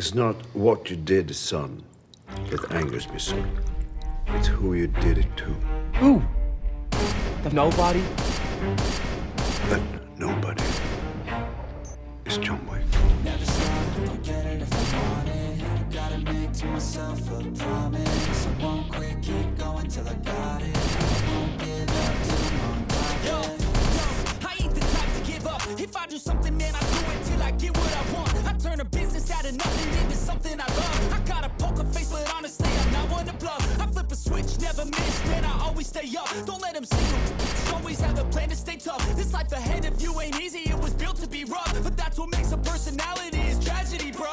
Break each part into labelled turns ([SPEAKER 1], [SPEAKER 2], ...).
[SPEAKER 1] It's not what you did, son, that angers me so. It's who you did it to.
[SPEAKER 2] Who? The nobody?
[SPEAKER 1] That nobody is John Wick.
[SPEAKER 3] Never stop, don't get it if I want it. Gotta make to myself a promise. I won't quit, keep going till I got it. I won't give up till I'm on top. Yo, I ain't the type to give up. If I do something, man, I do it till I get what I want. I turn a business out of nothing into something I love. I got a poker face, but honestly, I'm not one to bluff. I flip a switch, never miss, man, I always stay up. Don't let them see you. Always have a plan to stay tough. This life ahead of you ain't easy, it was built to be rough. But that's what makes a personality is tragedy, bro.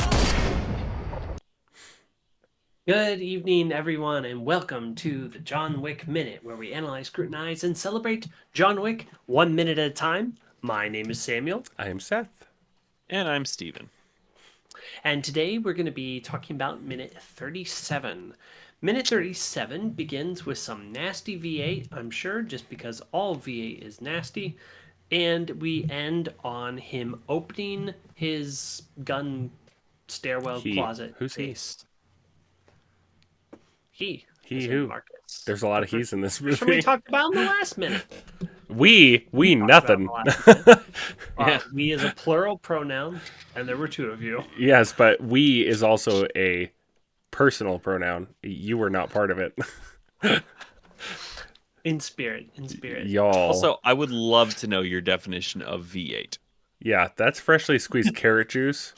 [SPEAKER 4] Good evening, everyone, and welcome to the John Wick Minute, where we analyze, scrutinize, and celebrate John Wick 1 minute at a time. My name is Samuel.
[SPEAKER 5] I am Seth.
[SPEAKER 6] And I'm Steven.
[SPEAKER 4] And today we're going to be talking about minute 37. Minute 37 begins with some nasty V8, I'm sure, just because all V8 is nasty. And we end on him opening his gun stairwell closet.
[SPEAKER 5] Who's he?
[SPEAKER 4] He
[SPEAKER 5] Who?
[SPEAKER 4] Marcus.
[SPEAKER 5] There's a lot of he's in this movie.
[SPEAKER 4] We talked about in the last minute.
[SPEAKER 5] We nothing.
[SPEAKER 4] We is a plural pronoun, and there were two of you.
[SPEAKER 5] Yes, but we is also a personal pronoun. You were not part of it.
[SPEAKER 4] In spirit.
[SPEAKER 5] Y'all.
[SPEAKER 6] Also, I would love to know your definition of V8.
[SPEAKER 5] Yeah, that's freshly squeezed carrot juice.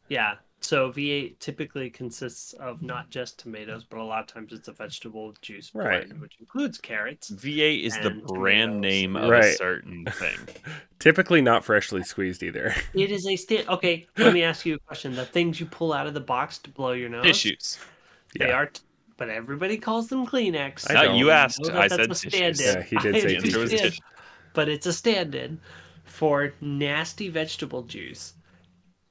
[SPEAKER 4] Yeah. So V8 typically consists of not just tomatoes, but a lot of times it's a vegetable juice blend, which includes carrots.
[SPEAKER 6] V8 is the brand name of
[SPEAKER 5] Right.
[SPEAKER 6] a certain thing.
[SPEAKER 5] Typically not freshly squeezed either.
[SPEAKER 4] It is a Okay, let me ask you a question. The things you pull out of the box to blow your nose,
[SPEAKER 6] Tissues.
[SPEAKER 4] they are, but everybody calls them Kleenex.
[SPEAKER 5] I know.
[SPEAKER 6] You asked.
[SPEAKER 4] know
[SPEAKER 6] I
[SPEAKER 4] that's
[SPEAKER 6] said
[SPEAKER 4] a
[SPEAKER 6] tissues.
[SPEAKER 4] stand-in.
[SPEAKER 5] Yeah, he did say
[SPEAKER 4] I
[SPEAKER 5] tissues.
[SPEAKER 4] understand, but it's a stand-in for nasty vegetable juice.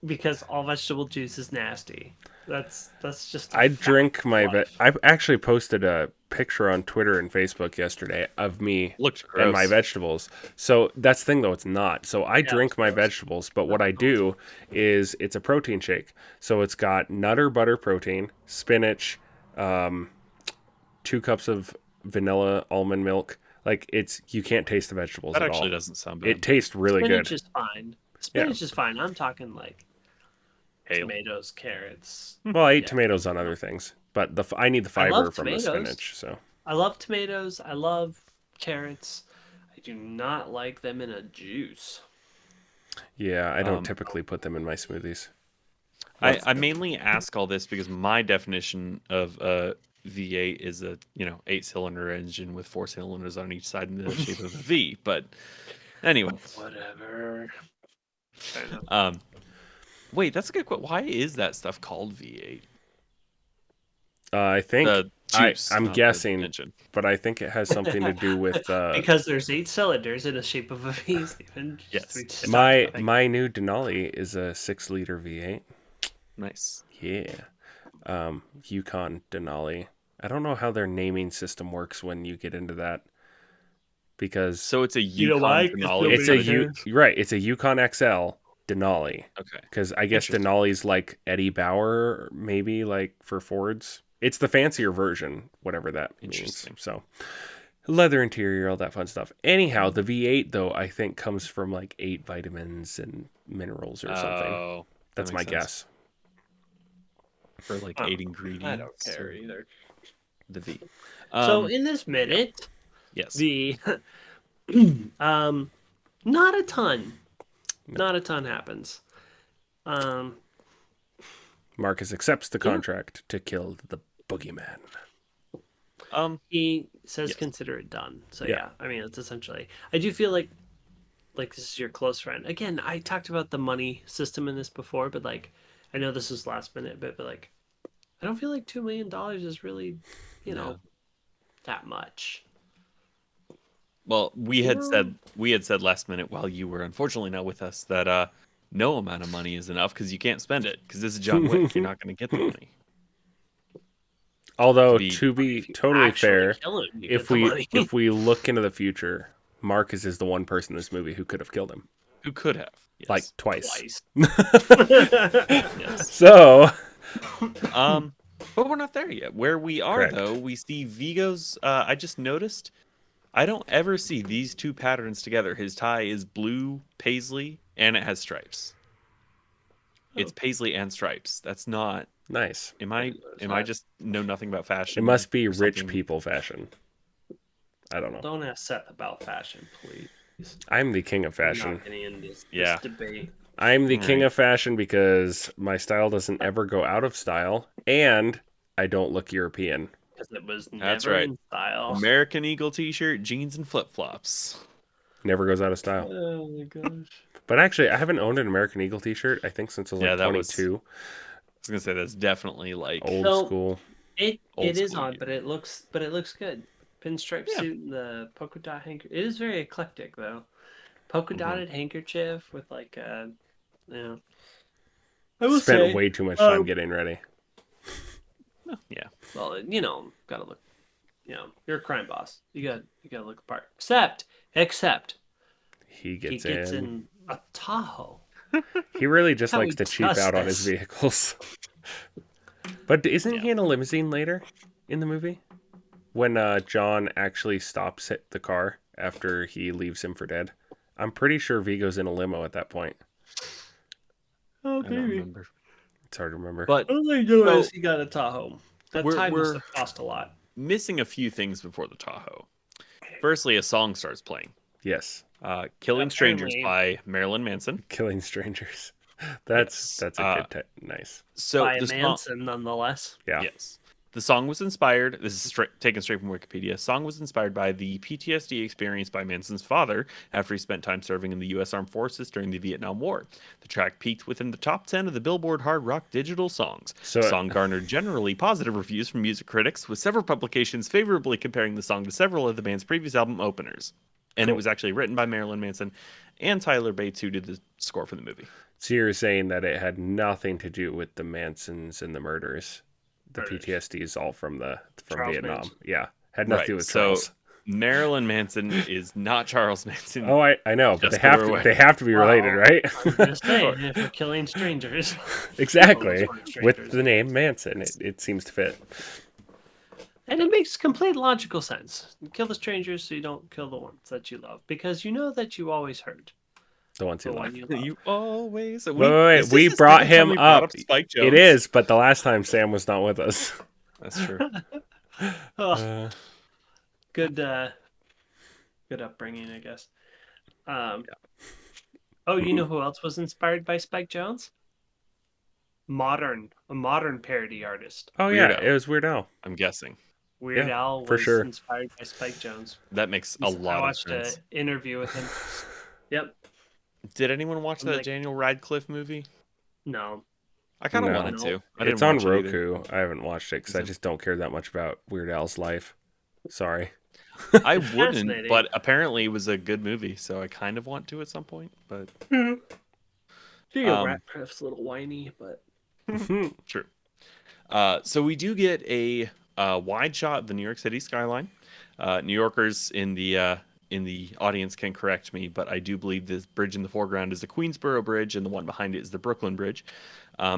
[SPEAKER 4] Because all vegetable juice is nasty. That's just.
[SPEAKER 5] I drink my. I actually posted a picture on Twitter and Facebook yesterday of me
[SPEAKER 6] Looked gross.
[SPEAKER 5] and my vegetables. So that's the thing, though. It's not. So I drink my vegetables, but what I do is it's a protein shake. So it's got nutter butter protein, spinach, 2 cups of vanilla almond milk. Like you can't taste the vegetables
[SPEAKER 6] That
[SPEAKER 5] at all.
[SPEAKER 6] actually doesn't sound bad.
[SPEAKER 5] It tastes really
[SPEAKER 4] Spinach
[SPEAKER 5] good.
[SPEAKER 4] is fine. Spinach is fine. I'm talking like tomatoes, carrots.
[SPEAKER 5] Well, I eat tomatoes on other things, but I need the fiber from the
[SPEAKER 4] tomatoes.
[SPEAKER 5] spinach. So
[SPEAKER 4] I love tomatoes. I love carrots. I do not like them in a juice.
[SPEAKER 5] yeah, I don't typically put them in my smoothies.
[SPEAKER 6] I mainly ask all this because my definition of V8 is a 8-cylinder engine with 4 cylinders on each side in the shape of a V. But anyway,
[SPEAKER 4] Whatever.
[SPEAKER 6] Wait, that's a good question. Why is that stuff called V8?
[SPEAKER 5] I think
[SPEAKER 6] The juice,
[SPEAKER 5] I'm
[SPEAKER 6] not the
[SPEAKER 5] guessing,
[SPEAKER 6] engine.
[SPEAKER 5] but I think it has something to do with
[SPEAKER 4] Because there's 8 cylinders in the shape of a V. Stephen.
[SPEAKER 6] Yes.
[SPEAKER 5] my new Denali is a 6-liter V8.
[SPEAKER 6] Nice.
[SPEAKER 5] Yeah, Yukon Denali. I don't know how their naming system works when you get into that, because
[SPEAKER 6] So it's a
[SPEAKER 4] know
[SPEAKER 6] Yukon
[SPEAKER 4] why?
[SPEAKER 6] Denali.
[SPEAKER 5] it's a Yukon XL Denali.
[SPEAKER 6] Okay.
[SPEAKER 5] Because I guess
[SPEAKER 6] Interesting.
[SPEAKER 5] Denali's like Eddie Bauer, maybe, like for Fords. It's the fancier version, whatever that means.
[SPEAKER 6] Interesting.
[SPEAKER 5] So, leather interior, all that fun stuff. Anyhow, the V8, though, I think comes from like 8 vitamins and minerals or something.
[SPEAKER 6] Oh,
[SPEAKER 5] That's
[SPEAKER 6] that
[SPEAKER 5] my
[SPEAKER 6] makes sense.
[SPEAKER 5] guess.
[SPEAKER 6] For like 8 ingredients.
[SPEAKER 4] I don't care either.
[SPEAKER 6] The V.
[SPEAKER 4] So in this minute,
[SPEAKER 6] Yes.
[SPEAKER 4] the not a ton happens.
[SPEAKER 5] Marcus accepts the contract to kill the boogeyman.
[SPEAKER 4] He says
[SPEAKER 6] Yes.
[SPEAKER 4] consider it done. So
[SPEAKER 5] Yeah.
[SPEAKER 4] yeah, I mean it's essentially. I do feel like this is your close friend. Again, I talked about the money system in this before, but like I know this is last minute, but like I don't feel like $2 million is really, that much.
[SPEAKER 6] Well, we had said last minute while you were unfortunately not with us that no amount of money is enough because you can't spend it because this is John Wick. You're not going to get the money.
[SPEAKER 5] Although,
[SPEAKER 6] be-
[SPEAKER 5] to be totally
[SPEAKER 4] Actually
[SPEAKER 5] fair,
[SPEAKER 4] kill him, you
[SPEAKER 5] if
[SPEAKER 4] get the
[SPEAKER 5] we
[SPEAKER 4] money.
[SPEAKER 5] if we look into the future, Marcus is the one person in this movie who could have killed him.
[SPEAKER 6] Who could have? Yes.
[SPEAKER 5] Like twice.
[SPEAKER 6] Yes.
[SPEAKER 5] So,
[SPEAKER 6] But we're not there yet. Where we are,
[SPEAKER 5] Correct.
[SPEAKER 6] though, we see Vigo's. I just noticed. I don't ever see these two patterns together. His tie is blue paisley and it has stripes. It's paisley and stripes. That's not.
[SPEAKER 5] nice.
[SPEAKER 6] Am I just know nothing about fashion?
[SPEAKER 5] It must be
[SPEAKER 6] or
[SPEAKER 5] rich
[SPEAKER 6] something?
[SPEAKER 5] people fashion. I don't know.
[SPEAKER 4] Don't ask Seth about fashion, please.
[SPEAKER 5] I'm the king of
[SPEAKER 4] We're
[SPEAKER 5] fashion.
[SPEAKER 4] not getting into this
[SPEAKER 6] Yeah.
[SPEAKER 4] debate.
[SPEAKER 5] I'm the king
[SPEAKER 6] Alright.
[SPEAKER 5] of fashion because my style doesn't ever go out of style, and I don't look European.
[SPEAKER 4] Because it was
[SPEAKER 6] That's
[SPEAKER 4] never
[SPEAKER 6] right.
[SPEAKER 4] in style.
[SPEAKER 6] American Eagle T-shirt, jeans, and flip flops.
[SPEAKER 5] Never goes out of style.
[SPEAKER 4] Oh my gosh.
[SPEAKER 5] But actually, I haven't owned an American Eagle T-shirt, I think, since I was
[SPEAKER 6] Yeah,
[SPEAKER 5] like
[SPEAKER 6] that was
[SPEAKER 5] 22.
[SPEAKER 6] I was gonna say that's definitely like
[SPEAKER 5] Old
[SPEAKER 4] So-
[SPEAKER 5] school.
[SPEAKER 4] It
[SPEAKER 6] Old
[SPEAKER 4] is
[SPEAKER 6] school,
[SPEAKER 4] odd,
[SPEAKER 6] yeah.
[SPEAKER 4] but it looks good. Pinstripe
[SPEAKER 6] Yeah.
[SPEAKER 4] suit and the polka dot handkerchief. It is very eclectic though. Polka dotted handkerchief with like a, I will
[SPEAKER 5] Spent
[SPEAKER 4] say,
[SPEAKER 5] way too much time
[SPEAKER 4] um,
[SPEAKER 5] getting ready.
[SPEAKER 6] yeah.
[SPEAKER 4] well, gotta look. You're a crime boss. You gotta look the part. Except
[SPEAKER 5] He
[SPEAKER 4] he
[SPEAKER 5] gets,
[SPEAKER 4] gets
[SPEAKER 5] in.
[SPEAKER 4] in a Tahoe.
[SPEAKER 5] He really just
[SPEAKER 4] How
[SPEAKER 5] likes
[SPEAKER 4] he
[SPEAKER 5] to cheap
[SPEAKER 4] does
[SPEAKER 5] out on his
[SPEAKER 4] this.
[SPEAKER 5] vehicles. But isn't he in a limousine later in the movie? When John actually stops the car after he leaves him for dead? I'm pretty sure Vigo's in a limo at that point.
[SPEAKER 4] Oh,
[SPEAKER 6] I don't remember.
[SPEAKER 5] It's hard to remember.
[SPEAKER 6] But
[SPEAKER 4] All I know
[SPEAKER 6] So-
[SPEAKER 4] is he got a Tahoe. That
[SPEAKER 6] We're-
[SPEAKER 4] time must
[SPEAKER 6] we're-
[SPEAKER 4] have cost a lot.
[SPEAKER 6] missing a few things before the Tahoe. Firstly, a song starts playing.
[SPEAKER 5] Yes,
[SPEAKER 6] "Killing Strangers"
[SPEAKER 4] Apparently-
[SPEAKER 6] by Marilyn Manson.
[SPEAKER 5] killing strangers. That's
[SPEAKER 6] Yes.
[SPEAKER 5] a good nice.
[SPEAKER 6] So
[SPEAKER 4] By
[SPEAKER 6] the
[SPEAKER 4] a
[SPEAKER 6] song,
[SPEAKER 4] Manson, nonetheless.
[SPEAKER 5] Yeah.
[SPEAKER 6] yes, the song was inspired. This is taken straight from Wikipedia. Song was inspired by the PTSD experienced by Manson's father after he spent time serving in the U.S. Armed Forces during the Vietnam War. The track peaked within the top 10 of the Billboard Hard Rock Digital Songs.
[SPEAKER 5] So-
[SPEAKER 6] The song garnered generally positive reviews from music critics, with several publications favorably comparing the song to several of the band's previous album openers. And it was actually written by Marilyn Manson and Tyler Bates, who did the score for the movie.
[SPEAKER 5] So you're saying that it had nothing to do with the Mansons and the murders. The
[SPEAKER 4] Murders.
[SPEAKER 5] PTSD is all from
[SPEAKER 4] Charles
[SPEAKER 5] Vietnam.
[SPEAKER 4] Manson.
[SPEAKER 5] Yeah. Had nothing to do with
[SPEAKER 6] so
[SPEAKER 5] Charles.
[SPEAKER 6] Marilyn Manson is not Charles Manson.
[SPEAKER 5] Oh, I know, but
[SPEAKER 6] Just
[SPEAKER 5] they have
[SPEAKER 6] so
[SPEAKER 5] to.
[SPEAKER 6] we're aware.
[SPEAKER 5] They have to be related,
[SPEAKER 4] Wow.
[SPEAKER 5] right?
[SPEAKER 4] I'm just saying, if we're killing strangers.
[SPEAKER 5] Exactly.
[SPEAKER 4] Almost weren't
[SPEAKER 5] With
[SPEAKER 4] strangers.
[SPEAKER 5] the name Manson, it seems to fit.
[SPEAKER 4] And it makes complete logical sense. You kill the strangers so you don't kill the ones that you love. Because you know that you always hurt
[SPEAKER 5] The ones
[SPEAKER 4] the
[SPEAKER 5] who
[SPEAKER 4] one
[SPEAKER 5] love.
[SPEAKER 4] you love.
[SPEAKER 6] You always.
[SPEAKER 5] Wait,
[SPEAKER 6] is this
[SPEAKER 5] we
[SPEAKER 6] the
[SPEAKER 5] brought
[SPEAKER 6] second time
[SPEAKER 5] him
[SPEAKER 6] we brought
[SPEAKER 5] up.
[SPEAKER 6] Spike Jones?
[SPEAKER 5] It is, but the last time Sam was not with us.
[SPEAKER 6] That's true.
[SPEAKER 4] Oh, good upbringing, I guess. Oh, you know who else was inspired by Spike Jones? A modern parody artist.
[SPEAKER 5] Oh
[SPEAKER 6] Weird
[SPEAKER 5] yeah,
[SPEAKER 6] Al.
[SPEAKER 5] it was Weird Al.
[SPEAKER 6] I'm guessing
[SPEAKER 4] Weird
[SPEAKER 5] Yeah,
[SPEAKER 4] Al
[SPEAKER 5] for
[SPEAKER 4] was
[SPEAKER 5] sure.
[SPEAKER 4] inspired by Spike Jones.
[SPEAKER 6] that makes a
[SPEAKER 4] I
[SPEAKER 6] lot of
[SPEAKER 4] watched
[SPEAKER 6] sense.
[SPEAKER 4] an interview with him. Yep.
[SPEAKER 6] Did anyone watch that
[SPEAKER 4] Like-
[SPEAKER 6] Daniel Radcliffe movie?
[SPEAKER 4] No.
[SPEAKER 6] I kind of
[SPEAKER 5] No.
[SPEAKER 6] wanted to. I
[SPEAKER 5] It's
[SPEAKER 6] didn't
[SPEAKER 5] on
[SPEAKER 6] watch it either.
[SPEAKER 5] Roku. I haven't watched it because I just don't care that much about Weird Al's life. Sorry.
[SPEAKER 6] I wouldn't,
[SPEAKER 4] Fascinating.
[SPEAKER 6] but apparently it was a good movie, so I kind of want to at some point. But
[SPEAKER 4] Ratcliffe's a little whiny, but
[SPEAKER 6] true. So we do get a wide shot of the New York City skyline. New Yorkers in the audience can correct me, but I do believe this bridge in the foreground is the Queensboro Bridge, and the one behind it is the Brooklyn Bridge.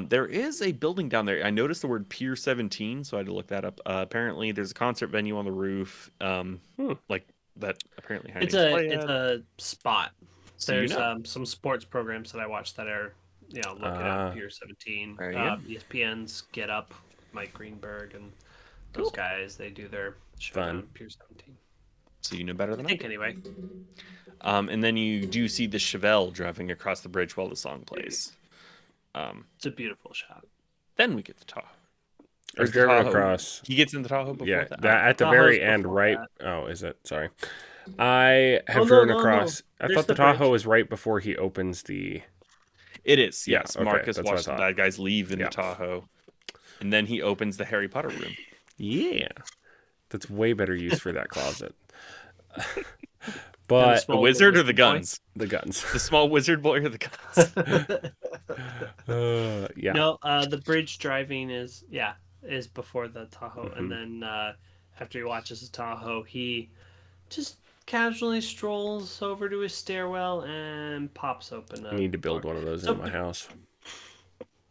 [SPEAKER 6] There is a building down there. I noticed the word Pier 17, so I had to look that up. Apparently, there's a concert venue on the roof, like that. Apparently,
[SPEAKER 4] it's a spot.
[SPEAKER 6] So you
[SPEAKER 4] There's
[SPEAKER 6] know.
[SPEAKER 4] some sports programs that I watch that are look it up. Pier 17.
[SPEAKER 6] There you go.
[SPEAKER 4] ESPN's Get Up, Mike Greenberg, and those guys. They do their show
[SPEAKER 5] Fun.
[SPEAKER 4] down at Pier 17.
[SPEAKER 6] So you know better
[SPEAKER 4] I
[SPEAKER 6] than I.
[SPEAKER 4] think anyway.
[SPEAKER 6] And then you do see the Chevelle driving across the bridge while the song plays.
[SPEAKER 4] It's a beautiful shot.
[SPEAKER 6] Then we get the Tahoe.
[SPEAKER 5] I was
[SPEAKER 6] is the
[SPEAKER 5] driving
[SPEAKER 6] Tahoe-
[SPEAKER 5] across.
[SPEAKER 6] He gets in the Tahoe before
[SPEAKER 5] Yeah,
[SPEAKER 6] that.
[SPEAKER 5] that at the
[SPEAKER 4] Tahoe's
[SPEAKER 5] very end,
[SPEAKER 4] before
[SPEAKER 5] right?
[SPEAKER 4] that.
[SPEAKER 5] Oh, is it? Sorry. I have
[SPEAKER 4] no,
[SPEAKER 5] driven
[SPEAKER 4] no, no.
[SPEAKER 5] across. I
[SPEAKER 4] There's
[SPEAKER 5] thought the
[SPEAKER 4] the bridge.
[SPEAKER 5] Tahoe was right before he opens the.
[SPEAKER 6] It is,
[SPEAKER 5] Yeah,
[SPEAKER 6] yes.
[SPEAKER 5] okay,
[SPEAKER 6] Marcus
[SPEAKER 5] that's what I
[SPEAKER 6] watched the
[SPEAKER 5] thought.
[SPEAKER 6] bad guys leave in
[SPEAKER 5] Yeah.
[SPEAKER 6] the Tahoe. And then he opens the Harry Potter room.
[SPEAKER 5] Yeah, that's way better use for that closet.
[SPEAKER 4] And
[SPEAKER 5] But
[SPEAKER 6] The wizard or the
[SPEAKER 4] boy.
[SPEAKER 6] guns?
[SPEAKER 5] the guns.
[SPEAKER 6] The small wizard boy or the guns?
[SPEAKER 5] Yeah.
[SPEAKER 4] No, the bridge driving is before the Tahoe,
[SPEAKER 5] Mm-hmm.
[SPEAKER 4] and then after he watches the Tahoe, he just casually strolls over to his stairwell and pops open
[SPEAKER 5] I
[SPEAKER 4] a
[SPEAKER 5] need to build
[SPEAKER 4] door.
[SPEAKER 5] one of those
[SPEAKER 4] So,
[SPEAKER 5] in my house.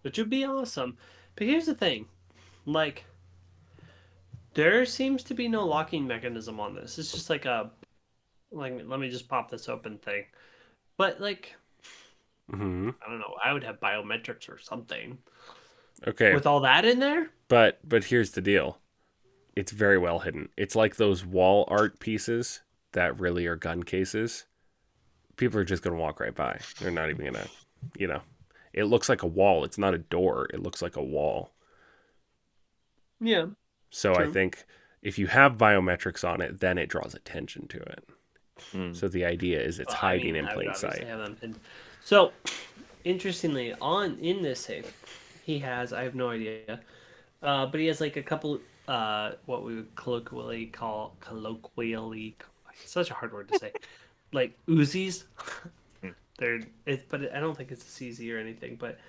[SPEAKER 4] which would be awesome. But here's the thing, like, there seems to be no locking mechanism on this. It's just like a, like, let me just pop this open thing. But like,
[SPEAKER 5] Hmm.
[SPEAKER 4] I don't know. I would have biometrics or something.
[SPEAKER 5] Okay,
[SPEAKER 4] With all that in there?
[SPEAKER 5] but here's the deal. It's very well hidden. It's like those wall art pieces that really are gun cases. People are just going to walk right by. They're not even going to, you know. It looks like a wall. It's not a door. It looks like a wall.
[SPEAKER 4] Yeah.
[SPEAKER 5] So I
[SPEAKER 4] True.
[SPEAKER 5] think if you have biometrics on it, then it draws attention to it. So the idea is it's hiding in
[SPEAKER 4] I would
[SPEAKER 5] plain
[SPEAKER 4] obviously
[SPEAKER 5] sight.
[SPEAKER 4] have them pinned. So, interestingly, in this safe, he has, I have no idea, but he has like a couple, what we would colloquially, it's such a hard word to say, like Uzis. But I don't think it's a CZ or anything. But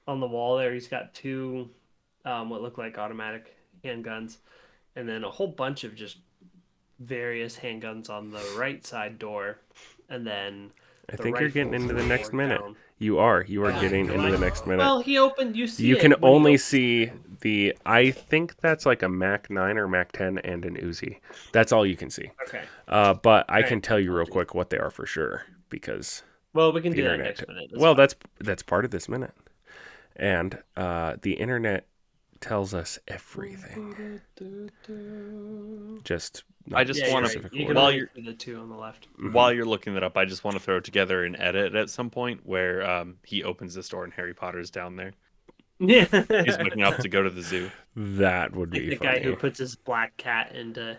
[SPEAKER 4] on the wall there, he's got two, what look like automatic handguns, and then a whole bunch of just various handguns on the right side door, and then
[SPEAKER 5] I
[SPEAKER 4] the
[SPEAKER 5] think you're getting
[SPEAKER 4] rifles
[SPEAKER 5] into the
[SPEAKER 4] are
[SPEAKER 5] next
[SPEAKER 4] more
[SPEAKER 5] minute.
[SPEAKER 4] down.
[SPEAKER 5] You are getting
[SPEAKER 4] Do
[SPEAKER 5] into
[SPEAKER 4] I?
[SPEAKER 5] the next minute.
[SPEAKER 4] Well, he opened. You see
[SPEAKER 5] You
[SPEAKER 4] it
[SPEAKER 5] can
[SPEAKER 4] when he
[SPEAKER 5] only
[SPEAKER 4] opens.
[SPEAKER 5] see the, I think that's like a Mac 9 or Mac 10 and an Uzi. That's all you can see.
[SPEAKER 4] Okay.
[SPEAKER 5] But I
[SPEAKER 4] Alright,
[SPEAKER 5] can tell you real
[SPEAKER 4] apologies.
[SPEAKER 5] quick what they are for sure because
[SPEAKER 4] Well, we can
[SPEAKER 5] the
[SPEAKER 4] do that
[SPEAKER 5] internet.
[SPEAKER 4] next minute.
[SPEAKER 5] Well,
[SPEAKER 4] fine.
[SPEAKER 5] that's part of this minute, and the internet tells us everything. Just
[SPEAKER 6] I just
[SPEAKER 4] Yeah, you're
[SPEAKER 6] want
[SPEAKER 4] right.
[SPEAKER 5] specific
[SPEAKER 4] You can
[SPEAKER 5] order.
[SPEAKER 6] while
[SPEAKER 4] only
[SPEAKER 6] you're
[SPEAKER 4] see the two on the left.
[SPEAKER 6] while you're looking that up, I just want to throw together an edit at some point where he opens this door and Harry Potter's down there.
[SPEAKER 4] Yeah.
[SPEAKER 6] He's waking up to go to the zoo.
[SPEAKER 5] That would
[SPEAKER 4] Like
[SPEAKER 5] be
[SPEAKER 4] the
[SPEAKER 5] funny.
[SPEAKER 4] guy who puts his black cat into all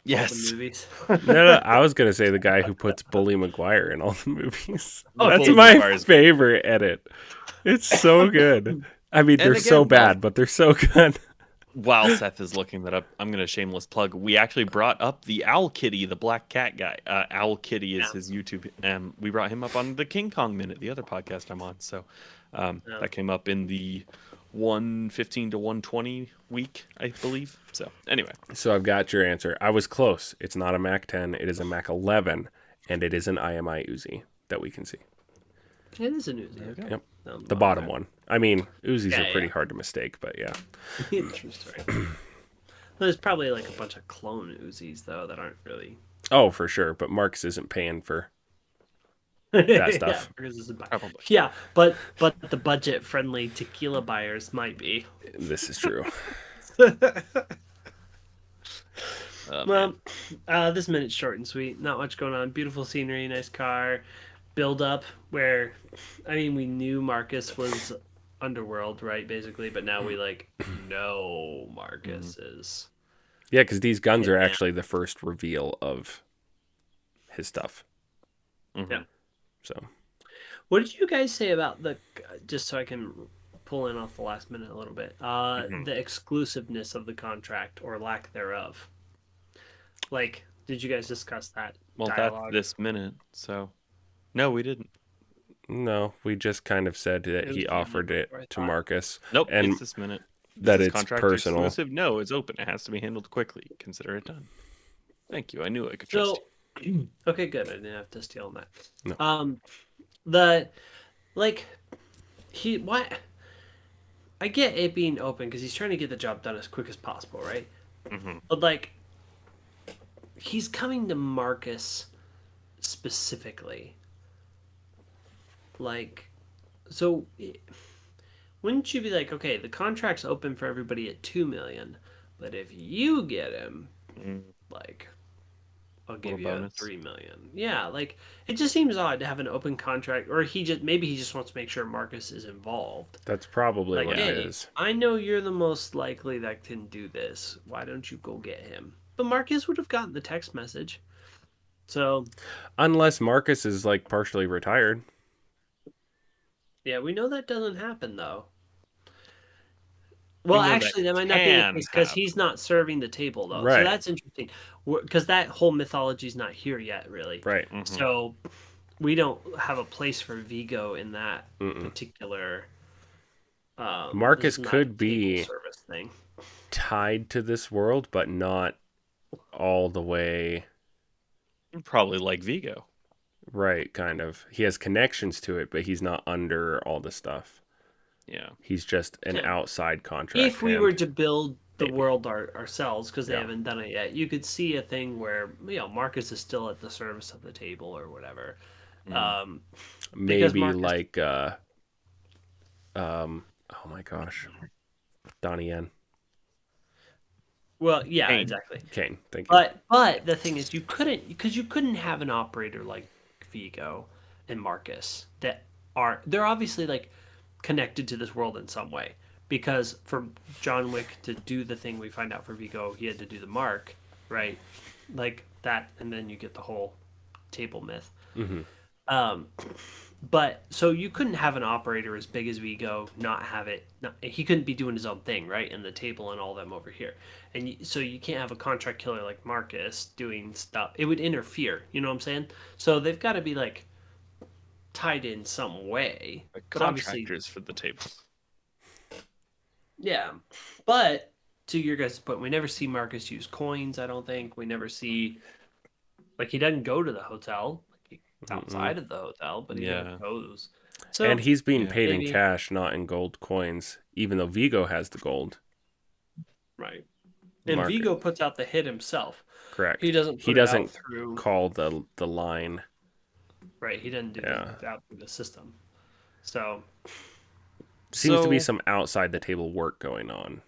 [SPEAKER 6] Yes.
[SPEAKER 4] the movies.
[SPEAKER 5] No, I was gonna say the guy who puts Bully Maguire in all the movies.
[SPEAKER 4] Oh,
[SPEAKER 5] That's
[SPEAKER 6] Bully
[SPEAKER 5] my
[SPEAKER 6] Maguire's good.
[SPEAKER 5] favorite edit. It's so good. I mean, they're
[SPEAKER 6] And
[SPEAKER 5] so
[SPEAKER 6] again, while-
[SPEAKER 5] bad, but they're so good.
[SPEAKER 6] While Seth is looking that up, I'm going to shameless plug. We actually brought up the Owl Kitty, the black cat guy. Owl Kitty is
[SPEAKER 4] Yeah.
[SPEAKER 6] his YouTube. We brought him up on the King Kong Minute, the other podcast I'm on. So that came up in the 115 to 120 week, I believe. So anyway,
[SPEAKER 5] So I've got your answer. I was close. It's not a Mac 10. It is a Mac 11, and it is an IMI Uzi that we can see.
[SPEAKER 4] It is a Uzi. Okay.
[SPEAKER 5] Yep. The bottom one. I mean, Uzis
[SPEAKER 4] Yeah,
[SPEAKER 5] are pretty
[SPEAKER 4] yeah.
[SPEAKER 5] hard to mistake, but yeah.
[SPEAKER 4] True story. There's probably like a bunch of clone Uzis though that aren't really
[SPEAKER 5] Oh, for sure. But Marcus isn't paying for that stuff.
[SPEAKER 6] probably.
[SPEAKER 4] Yeah, but the budget friendly tequila buyers might be.
[SPEAKER 5] This is true.
[SPEAKER 4] Well, this minute's short and sweet. Not much going on. Beautiful scenery, nice car, build up. Where, I mean, we knew Marcus was underworld, right? Basically, but now we like know Marcus is.
[SPEAKER 5] Yeah, because these guns are
[SPEAKER 4] Yeah.
[SPEAKER 5] actually the first reveal of his stuff.
[SPEAKER 4] Yeah.
[SPEAKER 5] So
[SPEAKER 4] What did you guys say about the? Just so I can pull in off the last minute a little bit. The exclusiveness of the contract or lack thereof. Like, did you guys discuss that?
[SPEAKER 6] Well,
[SPEAKER 4] dialogue?
[SPEAKER 6] that's this minute. So no, we didn't.
[SPEAKER 5] no, we just kind of said that
[SPEAKER 4] It was
[SPEAKER 5] he
[SPEAKER 4] the
[SPEAKER 5] offered
[SPEAKER 4] minute
[SPEAKER 5] it
[SPEAKER 4] before I
[SPEAKER 5] to
[SPEAKER 4] thought.
[SPEAKER 5] Marcus.
[SPEAKER 6] Nope,
[SPEAKER 5] and
[SPEAKER 6] it's this minute.
[SPEAKER 5] that
[SPEAKER 6] Is
[SPEAKER 5] it's
[SPEAKER 6] contract
[SPEAKER 5] personal.
[SPEAKER 6] exclusive? No, it's open. It has to be handled quickly. Consider it done. Thank you. I knew I could trust
[SPEAKER 4] So, okay, good. I didn't have to steal on that.
[SPEAKER 5] No.
[SPEAKER 4] The like why I get it being open because he's trying to get the job done as quick as possible, right? But like, he's coming to Marcus specifically. Like, so wouldn't you be like, okay, the contract's open for everybody at 2 million, but if you get him, like, I'll give you
[SPEAKER 6] Little bonus.
[SPEAKER 4] 3 million. Yeah, like it just seems odd to have an open contract, or maybe he just wants to make sure Marcus is involved.
[SPEAKER 5] That's probably
[SPEAKER 4] Like,
[SPEAKER 5] what
[SPEAKER 4] hey,
[SPEAKER 5] it is.
[SPEAKER 4] I know you're the most likely that can do this. Why don't you go get him? But Marcus would have gotten the text message. So
[SPEAKER 5] Unless Marcus is like partially retired.
[SPEAKER 4] yeah, we know that doesn't happen though. Well,
[SPEAKER 6] know that
[SPEAKER 4] actually, that might not be the
[SPEAKER 6] can
[SPEAKER 4] case because
[SPEAKER 6] happen.
[SPEAKER 4] he's not serving the table though. So
[SPEAKER 5] Right.
[SPEAKER 4] that's interesting because that whole mythology's not here yet, really.
[SPEAKER 5] Right.
[SPEAKER 4] So we don't have a place for Vigo in that particular.
[SPEAKER 5] Marcus
[SPEAKER 4] this is not
[SPEAKER 5] could
[SPEAKER 4] a
[SPEAKER 5] be
[SPEAKER 4] table service thing.
[SPEAKER 5] Mm. tied to this world, but not all the way.
[SPEAKER 6] Probably like Vigo.
[SPEAKER 5] Right, kind of. He has connections to it, but he's not under all the stuff.
[SPEAKER 6] Yeah.
[SPEAKER 5] He's just an
[SPEAKER 4] Yeah.
[SPEAKER 5] outside contract
[SPEAKER 4] If we were
[SPEAKER 5] hand.
[SPEAKER 4] to build the
[SPEAKER 5] Maybe.
[SPEAKER 4] world ourselves, because they
[SPEAKER 5] Yeah.
[SPEAKER 4] haven't done it yet, you could see a thing where Marcus is still at the service of the table or whatever.
[SPEAKER 6] Mm.
[SPEAKER 4] Um, because
[SPEAKER 5] Maybe
[SPEAKER 4] Marcus,
[SPEAKER 5] like oh my gosh. Donnie Yen.
[SPEAKER 4] well, yeah,
[SPEAKER 6] Kane.
[SPEAKER 4] exactly.
[SPEAKER 5] Kane, thank you.
[SPEAKER 4] But the thing is, you couldn't have an operator like Vigo and Marcus that they're obviously like connected to this world in some way. Because for John Wick to do the thing we find out for Vigo, he had to do the mark, right? Like that, and then you get the whole table myth.
[SPEAKER 5] Mm-hmm.
[SPEAKER 4] Um, but so you couldn't have an operator as big as Vigo not have it. He couldn't be doing his own thing, right? And the table and all them over here, and so you can't have a contract killer like Marcus doing stuff. It would interfere. You know what I'm saying? So they've got to be like tied in some way.
[SPEAKER 6] The
[SPEAKER 4] But obviously,
[SPEAKER 6] contractors for the table.
[SPEAKER 4] yeah. But to your guys' point, we never see Marcus use coins. I don't think we never see like he doesn't go to the hotel. Like he's outside of the hotel, but he never
[SPEAKER 6] Yeah.
[SPEAKER 4] goes. So
[SPEAKER 5] And he's being
[SPEAKER 6] Yeah.
[SPEAKER 5] paid in
[SPEAKER 4] maybe.
[SPEAKER 5] cash, not in gold coins, even though Vigo has the gold.
[SPEAKER 4] Right. And
[SPEAKER 5] Market.
[SPEAKER 4] Vigo puts out the hit himself.
[SPEAKER 5] Correct.
[SPEAKER 4] He doesn't
[SPEAKER 5] He
[SPEAKER 4] put it out
[SPEAKER 5] doesn't
[SPEAKER 4] through
[SPEAKER 5] call the line.
[SPEAKER 4] right. He doesn't do
[SPEAKER 5] Yeah.
[SPEAKER 4] that out through the system. So,
[SPEAKER 5] Seems to be
[SPEAKER 6] So-
[SPEAKER 5] some outside the table work going on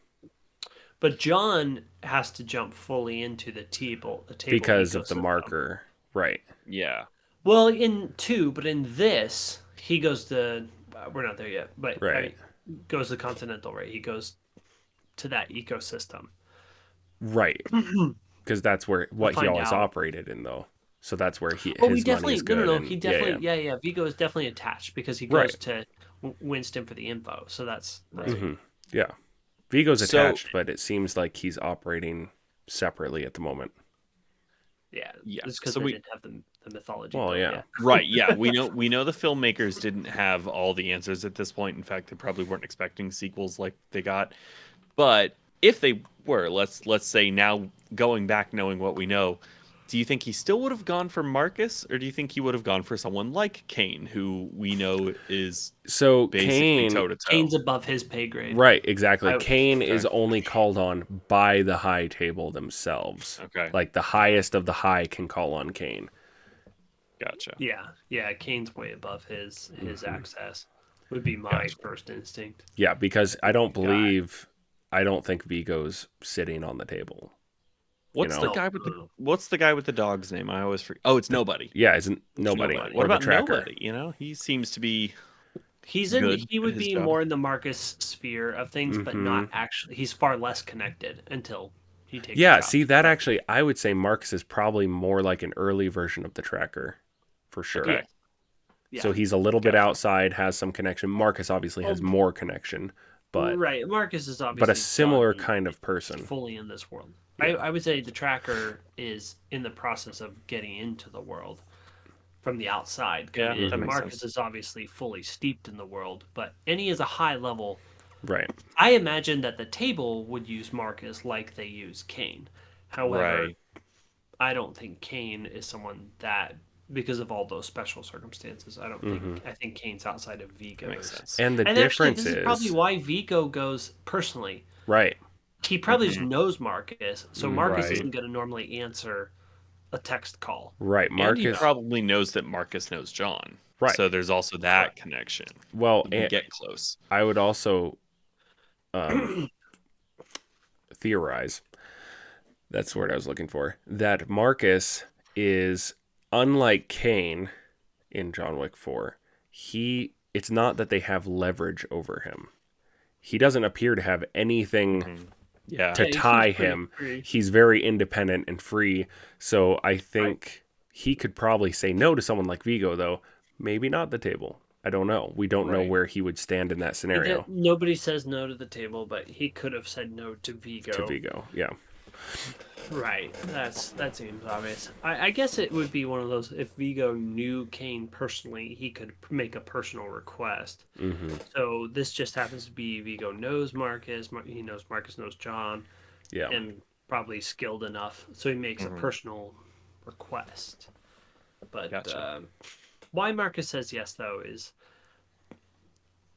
[SPEAKER 4] but John has to jump fully into the table
[SPEAKER 5] because of the
[SPEAKER 4] ecosystem.
[SPEAKER 5] marker. Right.
[SPEAKER 6] Yeah.
[SPEAKER 4] Well, in two, but in this, he goes to. We're not there yet, but
[SPEAKER 5] Right.
[SPEAKER 4] goes to Continental. Right, he goes to that ecosystem.
[SPEAKER 5] Right. Because that's where what he
[SPEAKER 4] find
[SPEAKER 5] always
[SPEAKER 4] out.
[SPEAKER 5] operated in, though. So that's where
[SPEAKER 4] Oh, he
[SPEAKER 5] his
[SPEAKER 4] definitely
[SPEAKER 5] money's good.
[SPEAKER 4] no.
[SPEAKER 5] and-
[SPEAKER 4] He definitely
[SPEAKER 5] yeah.
[SPEAKER 4] Vigo is definitely attached because he
[SPEAKER 5] Right.
[SPEAKER 4] goes to Winston for the info. So that's
[SPEAKER 5] Mhm. Yeah. Vigo's
[SPEAKER 6] So-
[SPEAKER 5] attached, but it seems like he's operating separately at the moment.
[SPEAKER 4] yeah.
[SPEAKER 6] Yeah,
[SPEAKER 4] It's because
[SPEAKER 6] so
[SPEAKER 4] they
[SPEAKER 6] we-
[SPEAKER 4] didn't have the mythology.
[SPEAKER 5] Well,
[SPEAKER 4] built
[SPEAKER 5] yeah.
[SPEAKER 4] yet.
[SPEAKER 6] Right, yeah. We know the filmmakers didn't have all the answers at this point. In fact, they probably weren't expecting sequels like they got. But if they were, let's say now going back knowing what we know, do you think he still would have gone for Marcus, or do you think he would have gone for someone like Kane, who we know is
[SPEAKER 5] So
[SPEAKER 6] basically toe
[SPEAKER 5] Kane,
[SPEAKER 6] to toe?
[SPEAKER 4] Kane's above his pay grade.
[SPEAKER 5] right, exactly.
[SPEAKER 4] I-
[SPEAKER 5] Kane is
[SPEAKER 6] okay.
[SPEAKER 5] only called on by the high table themselves.
[SPEAKER 6] Okay,
[SPEAKER 5] Like the highest of the high can call on Kane.
[SPEAKER 6] gotcha.
[SPEAKER 4] Yeah. Kane's way above his
[SPEAKER 5] Mm-hmm.
[SPEAKER 4] access. Would be my
[SPEAKER 6] Gotcha.
[SPEAKER 4] first instinct.
[SPEAKER 5] Yeah, because I don't think Vigo's sitting on the table.
[SPEAKER 6] What's
[SPEAKER 5] know?
[SPEAKER 6] the guy with the dog's name? I always forget. Oh, it's Nobody.
[SPEAKER 5] Yeah, isn't nobody.
[SPEAKER 6] Nobody.
[SPEAKER 5] Or
[SPEAKER 6] What
[SPEAKER 5] the
[SPEAKER 6] about
[SPEAKER 5] tracker.
[SPEAKER 6] Nobody? You know, he seems to be
[SPEAKER 4] He
[SPEAKER 6] good
[SPEAKER 4] would
[SPEAKER 6] at his
[SPEAKER 4] be
[SPEAKER 6] job.
[SPEAKER 4] more in the Marcus sphere of things, but
[SPEAKER 5] Mm-hmm.
[SPEAKER 4] not actually. He's far less connected until he takes.
[SPEAKER 5] Yeah,
[SPEAKER 4] a job.
[SPEAKER 5] see that actually I would say Marcus is probably more like an early version of the tracker. For sure.
[SPEAKER 6] Okay.
[SPEAKER 4] Yeah.
[SPEAKER 5] So he's a little bit
[SPEAKER 6] Gotcha.
[SPEAKER 5] outside, has some connection. Marcus obviously has more connection, but
[SPEAKER 4] right, Marcus is obviously
[SPEAKER 5] a similar
[SPEAKER 4] done
[SPEAKER 5] kind of person.
[SPEAKER 4] fully in this world. I would say the tracker is in the process of getting into the world from the outside.
[SPEAKER 6] Yeah,
[SPEAKER 4] And
[SPEAKER 6] that makes
[SPEAKER 4] Marcus
[SPEAKER 6] sense.
[SPEAKER 4] is obviously fully steeped in the world, but any is a high level.
[SPEAKER 5] Right.
[SPEAKER 4] I imagine that the table would use Marcus like they use Kane. However,
[SPEAKER 6] Right.
[SPEAKER 4] I don't think Kane is someone that, because of all those special circumstances, I don't think. I think Kane's outside of Vigo's.
[SPEAKER 6] Makes sense.
[SPEAKER 5] And the
[SPEAKER 4] And actually,
[SPEAKER 5] difference
[SPEAKER 4] this is probably why Vigo goes personally.
[SPEAKER 5] right.
[SPEAKER 4] He probably just knows Marcus, so Marcus
[SPEAKER 6] Right.
[SPEAKER 4] isn't going to normally answer a text call.
[SPEAKER 5] Right.
[SPEAKER 6] And he
[SPEAKER 5] Marcus
[SPEAKER 6] probably knows that Marcus knows John.
[SPEAKER 5] Right.
[SPEAKER 6] So there's also that connection.
[SPEAKER 5] well
[SPEAKER 6] You can
[SPEAKER 5] and
[SPEAKER 6] get close.
[SPEAKER 5] I would also theorize. That's the word I was looking for. That Marcus is unlike Kane in John Wick 4. It's not that they have leverage over him. He doesn't appear to have anything
[SPEAKER 6] Yeah.
[SPEAKER 5] to
[SPEAKER 4] Yeah, he
[SPEAKER 5] tie
[SPEAKER 4] seems pretty
[SPEAKER 5] him.
[SPEAKER 4] free.
[SPEAKER 5] He's very independent and free. So I think he could probably say no to someone like Vigo, though. Maybe not the table. I don't know. We don't know
[SPEAKER 6] Right.
[SPEAKER 5] where he would stand in that scenario.
[SPEAKER 4] Nobody says no to the table, but he could have said no to Vigo.
[SPEAKER 5] To Vigo, yeah.
[SPEAKER 4] Right. That seems obvious. I guess it would be one of those, if Vigo knew Kane personally, he could make a personal request.
[SPEAKER 5] Mm-hmm.
[SPEAKER 4] So this just happens to be Vigo knows Marcus. He knows Marcus knows John,
[SPEAKER 5] Yeah.
[SPEAKER 4] and probably skilled enough, so he makes a personal request. But
[SPEAKER 6] Gotcha.
[SPEAKER 4] why Marcus says yes, though, is...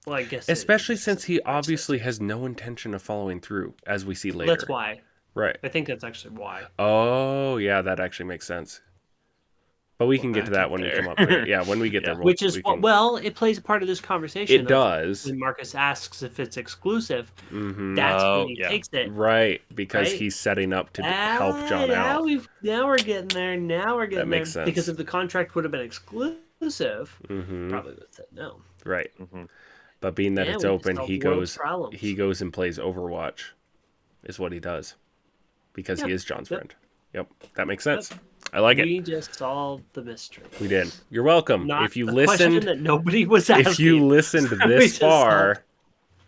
[SPEAKER 4] Well, I guess...
[SPEAKER 5] Especially since he obviously has no intention of following through, as we see later.
[SPEAKER 4] That's why.
[SPEAKER 5] Right.
[SPEAKER 4] I think that's actually why.
[SPEAKER 5] Oh, yeah, that actually makes sense. But we can get to that when we come up there. Yeah, when we get there.
[SPEAKER 4] Which is, well, it plays a part of this conversation.
[SPEAKER 5] It does.
[SPEAKER 4] When Marcus asks if it's exclusive,
[SPEAKER 5] Mm-hmm.
[SPEAKER 4] that's when he takes it.
[SPEAKER 5] Right, because
[SPEAKER 4] Right?
[SPEAKER 5] he's setting up to help John out.
[SPEAKER 4] Now we're getting there. Now we're getting
[SPEAKER 5] That makes
[SPEAKER 4] there.
[SPEAKER 5] sense.
[SPEAKER 4] Because if the contract would have been exclusive,
[SPEAKER 5] Mm-hmm.
[SPEAKER 4] probably would have said no.
[SPEAKER 5] Right.
[SPEAKER 6] Mm-hmm.
[SPEAKER 5] But being that it's
[SPEAKER 4] we
[SPEAKER 5] open,
[SPEAKER 4] solve
[SPEAKER 5] he
[SPEAKER 4] the world's
[SPEAKER 5] goes
[SPEAKER 4] problems.
[SPEAKER 5] and plays Overwatch, is what he does, because he is John's friend. Yep, that makes sense. I like it.
[SPEAKER 4] We just solved the mystery.
[SPEAKER 5] We did. You're welcome.
[SPEAKER 4] Not
[SPEAKER 5] If you
[SPEAKER 4] the question
[SPEAKER 5] listened,
[SPEAKER 4] that nobody was asking.
[SPEAKER 5] if you listened
[SPEAKER 4] We
[SPEAKER 5] this
[SPEAKER 4] just
[SPEAKER 5] far,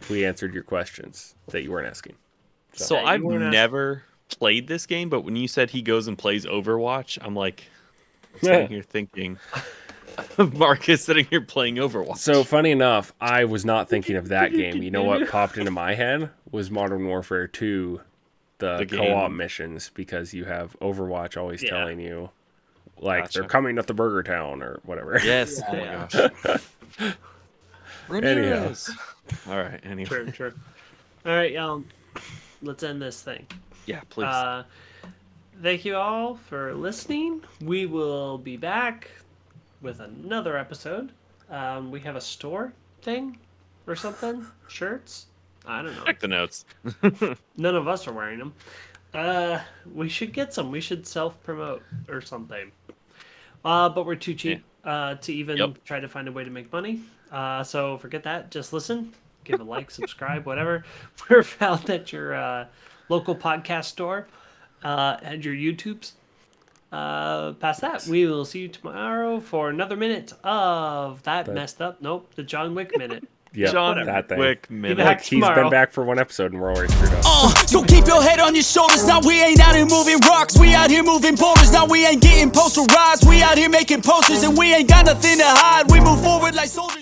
[SPEAKER 5] we answered your questions that you weren't asking.
[SPEAKER 6] So
[SPEAKER 4] Yeah,
[SPEAKER 6] I've
[SPEAKER 4] you weren't
[SPEAKER 6] never played this game, but when you said he goes and plays Overwatch, I'm like sitting here thinking of Marcus sitting here playing Overwatch.
[SPEAKER 5] So funny enough, I was not thinking of that game. You know what popped into my head was Modern Warfare 2, the co-op missions, because you have Overwatch always telling you, like, they're coming to the Burger Town or whatever.
[SPEAKER 6] Yes. Oh my gosh. Ramirez. All right. Anyway.
[SPEAKER 4] Sure. All right, y'all. Let's end this thing.
[SPEAKER 6] Yeah, please.
[SPEAKER 4] Thank you all for listening. We will be back with another episode. We have a store thing or something. Shirts. I don't know.
[SPEAKER 6] Check the notes.
[SPEAKER 4] None of us are wearing them. We should get some. We should self-promote or something. But we're too cheap to even try to find a way to make money. So forget that. Just listen. Give a like, subscribe, whatever. We're found at your local podcast store and your YouTubes. Past that, we will see you tomorrow for another minute of that messed up. Nope, the John Wick minute.
[SPEAKER 5] Yeah,
[SPEAKER 6] John
[SPEAKER 5] that thing.
[SPEAKER 6] Wick
[SPEAKER 4] Be
[SPEAKER 6] minute.
[SPEAKER 4] back
[SPEAKER 5] He's
[SPEAKER 4] tomorrow.
[SPEAKER 5] been back for one episode and we're already screwed up.
[SPEAKER 3] So keep your head on your shoulders. Now we ain't out here moving rocks. We out here moving boulders. Now we ain't getting posterized. We out here making posters and we ain't got nothing to hide. We move forward like soldiers.